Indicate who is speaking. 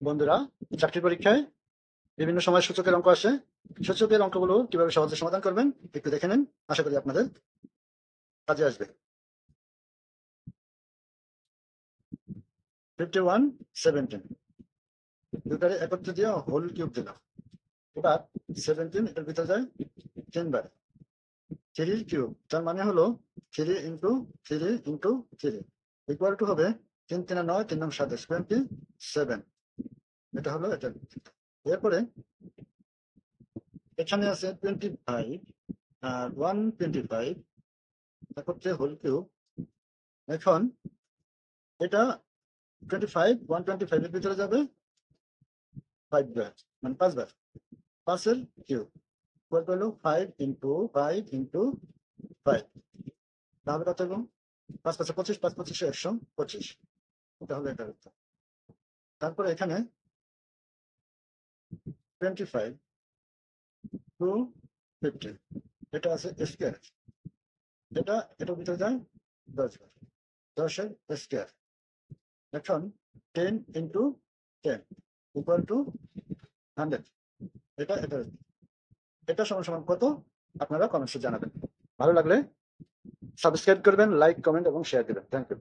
Speaker 1: বন্ধুরা, চাকরির পরীক্ষায় বিভিন্ন সময় সূচকের অঙ্ক আসে। সূচকের অঙ্কগুলো কিভাবে সহজে সমাধান করবেন একটু দেখে নেন। আশা করি আপনাদের কাজে আসবে। 51, 17 দুটারে একত্রে দিয়ে হোল কিউব দিলাম। এবার 17 এটার ভিতরে যায় 10 বার। 3 কিউব তার মানে হলো 3 × 3 × 3 ইকুয়াল টু হবে 3 × 3 = 9, 3 × 7 = 27। এটা হলো এটা। এরপরে এখানে আছে 25 আর 125 একত্রে হোল কিউব। এখন এটা 125 এর ভিতরে যাবে 5 বার, মানে 5 বার। 5 এর কিউব ইকুয়াল টু হলো 5 × 5 × 5। তাহলে কত হলো? 5 5 25, 5 25 125। এটা হলো এটার উত্তর। তারপরে এখানে 25 টু 50 এটা আছে স্কোয়ার। এটার ভিতরে যায় 10 বার। 10 এর স্কোয়ার। এখন 10 × 10 ইকুয়াল টু 100। এটা এটা সমান সমান কত? আপনারা কমেন্টসে জানাবেন। ভালো লাগলে সাবস্ক্রাইব করবেন, লাইক, কমেন্ট এবং শেয়ার দিবেন। Thank you.